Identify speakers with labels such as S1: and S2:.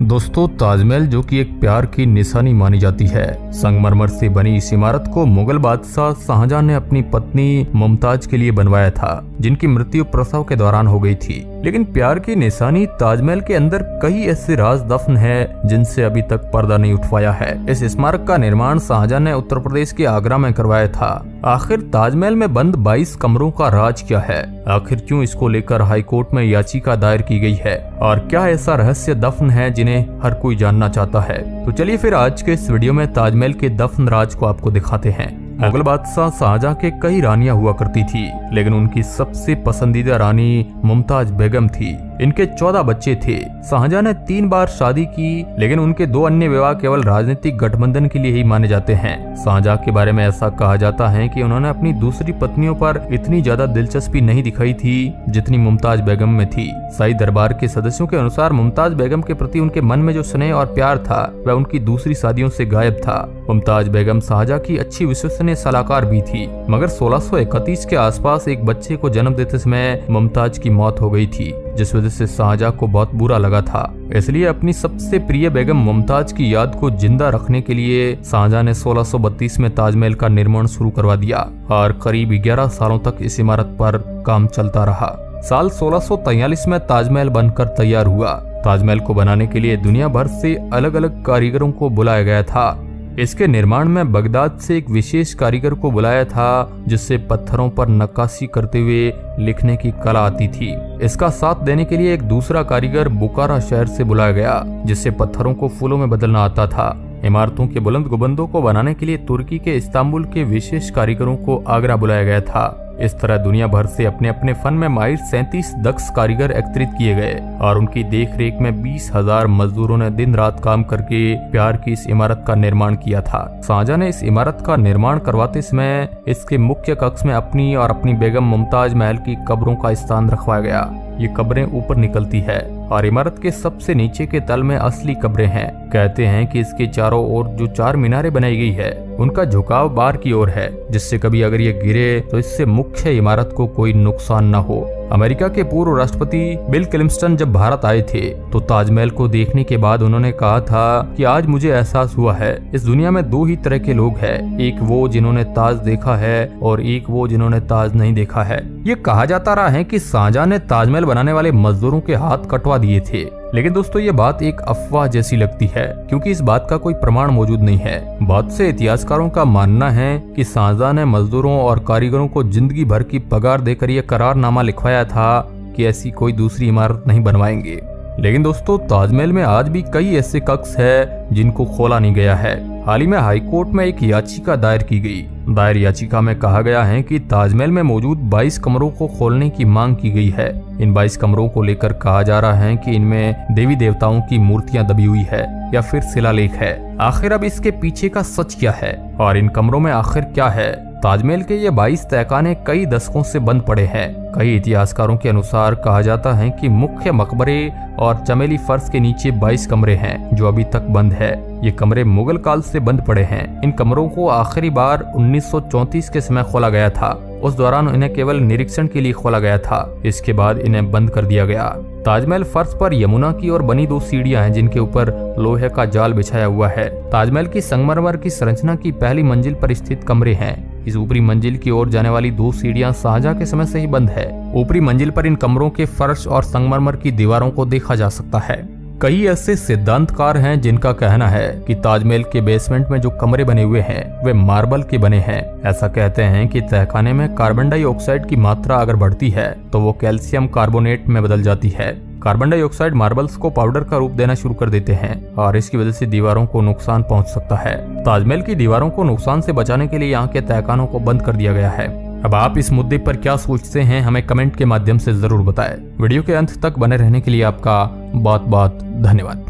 S1: दोस्तों, ताजमहल जो कि एक प्यार की निशानी मानी जाती है, संगमरमर से बनी इस इमारत को मुगल बादशाह शाहजहां ने अपनी पत्नी मुमताज के लिए बनवाया था, जिनकी मृत्यु प्रसव के दौरान हो गई थी। लेकिन प्यार की निशानी ताजमहल के अंदर कई ऐसे राज दफन है जिनसे अभी तक पर्दा नहीं उठवाया है। इस स्मारक का निर्माण शाहजहां ने उत्तर प्रदेश के आगरा में करवाया था। आखिर ताजमहल में बंद 22 कमरों का राज क्या है? आखिर क्यों इसको लेकर हाईकोर्ट में याचिका दायर की गई है? और क्या ऐसा रहस्य दफन है जिन्हें हर कोई जानना चाहता है? तो चलिए फिर आज के इस वीडियो में ताजमहल के दफन राज को आपको दिखाते हैं। मुगल बादशाह शाहजहां के कई रानियां हुआ करती थी, लेकिन उनकी सबसे पसंदीदा रानी मुमताज बेगम थी। इनके 14 बच्चे थे। शाहजहां ने 3 बार शादी की, लेकिन उनके 2 अन्य विवाह केवल राजनीतिक गठबंधन के लिए ही माने जाते हैं। शाहजहां के बारे में ऐसा कहा जाता है कि उन्होंने अपनी दूसरी पत्नियों पर इतनी ज्यादा दिलचस्पी नहीं दिखाई थी जितनी मुमताज बेगम में थी। शाही दरबार के सदस्यों के अनुसार मुमताज बेगम के प्रति उनके मन में जो स्नेह और प्यार था वह उनकी दूसरी शादियों से गायब था। मुमताज बेगम शाहजहां की अच्छी विश्वसनीय सलाहकार भी थी, मगर 1631 के आसपास एक बच्चे को जन्म देते समय मुमताज की मौत हो गई थी, जिस वजह से शाहजहां को बहुत बुरा लगा था। इसलिए अपनी सबसे प्रिय बेगम मुमताज की याद को जिंदा रखने के लिए शाहजहां ने 1632 में ताजमहल का निर्माण शुरू करवा दिया और करीब 11 सालों तक इस इमारत पर काम चलता रहा। साल 1643 में ताजमहल बनकर तैयार हुआ। ताजमहल को बनाने के लिए दुनिया भर से अलग अलग कारीगरों को बुलाया गया था। इसके निर्माण में बगदाद से एक विशेष कारीगर को बुलाया था, जिससे पत्थरों पर नक्काशी करते हुए लिखने की कला आती थी। इसका साथ देने के लिए एक दूसरा कारीगर बुखारा शहर से बुलाया गया, जिससे पत्थरों को फूलों में बदलना आता था। इमारतों के बुलंद गुंबदों को बनाने के लिए तुर्की के इस्तांबुल के विशेष कारीगरों को आगरा बुलाया गया था। इस तरह दुनिया भर से अपने अपने फन में माहिर 37 दक्ष कारीगर एकत्रित किए गए और उनकी देखरेख में 20,000 मजदूरों ने दिन रात काम करके प्यार की इस इमारत का निर्माण किया था। शाहजहां ने इस इमारत का निर्माण करवाते समय इसके मुख्य कक्ष में अपनी और अपनी बेगम मुमताज महल की कब्रों का स्थान रखवाया गया। ये कब्रें ऊपर निकलती है और इमारत के सबसे नीचे के तल में असली कब्रें हैं। कहते हैं कि इसके चारों ओर जो 4 मीनारें बनाई गई है उनका झुकाव बाहर की ओर है, जिससे कभी अगर ये गिरे तो इससे मुख्य इमारत को कोई नुकसान न हो। अमेरिका के पूर्व राष्ट्रपति बिल क्लिंटन जब भारत आए थे तो ताजमहल को देखने के बाद उन्होंने कहा था कि आज मुझे एहसास हुआ है इस दुनिया में 2 ही तरह के लोग हैं, एक वो जिन्होंने ताज देखा है और एक वो जिन्होंने ताज नहीं देखा है। ये कहा जाता रहा है कि शाहजहां ने ताजमहल बनाने वाले मजदूरों के हाथ कटवा दिए थे, लेकिन दोस्तों ये बात एक अफवाह जैसी लगती है, क्योंकि इस बात का कोई प्रमाण मौजूद नहीं है। बहुत से इतिहासकारों का मानना है कि शाहजहां ने मजदूरों और कारीगरों को जिंदगी भर की पगार देकर यह करारनामा लिखवाया था कि ऐसी कोई दूसरी इमारत नहीं बनवाएंगे। लेकिन दोस्तों, ताजमहल में आज भी कई ऐसे कक्ष है जिनको खोला नहीं गया है। हाल ही में हाईकोर्ट में एक याचिका दायर की गई। दायर याचिका में कहा गया है कि ताजमहल में मौजूद 22 कमरों को खोलने की मांग की गई है। इन 22 कमरों को लेकर कहा जा रहा है कि इनमें देवी देवताओं की मूर्तियां दबी हुई है या फिर शिलालेख है। आखिर अब इसके पीछे का सच क्या है और इन कमरों में आखिर क्या है? ताजमहल के ये 22 तहखाने कई दशकों से बंद पड़े हैं। कई इतिहासकारों के अनुसार कहा जाता है कि मुख्य मकबरे और चमेली फर्श के नीचे 22 कमरे हैं जो अभी तक बंद है। ये कमरे मुगल काल से बंद पड़े हैं। इन कमरों को आखिरी बार 1934 के समय खोला गया था। उस दौरान इन्हें केवल निरीक्षण के लिए खोला गया था। इसके बाद इन्हें बंद कर दिया गया। ताजमहल फर्श पर यमुना की ओर बनी 2 सीढ़ियां हैं जिनके ऊपर लोहे का जाल बिछाया हुआ है। ताजमहल की संगमरमर की संरचना की पहली मंजिल पर स्थित कमरे हैं। इस ऊपरी मंजिल की ओर जाने वाली 2 सीढ़ियां शाहजहां के समय से ही बंद है। ऊपरी मंजिल पर इन कमरों के फर्श और संगमरमर की दीवारों को देखा जा सकता है। कई ऐसे सिद्धांतकार हैं जिनका कहना है कि ताजमहल के बेसमेंट में जो कमरे बने हुए हैं वे मार्बल के बने हैं। ऐसा कहते हैं कि तहखाने में कार्बन डाइऑक्साइड की मात्रा अगर बढ़ती है तो वो कैल्शियम कार्बोनेट में बदल जाती है। कार्बन डाइऑक्साइड मार्बल्स को पाउडर का रूप देना शुरू कर देते हैं और इसकी वजह से दीवारों को नुकसान पहुंच सकता है। ताजमहल की दीवारों को नुकसान से बचाने के लिए यहाँ के तहखानों को बंद कर दिया गया है। अब आप इस मुद्दे पर क्या सोचते हैं हमें कमेंट के माध्यम से जरूर बताएं। वीडियो के अंत तक बने रहने के लिए आपका बहुत बहुत धन्यवाद।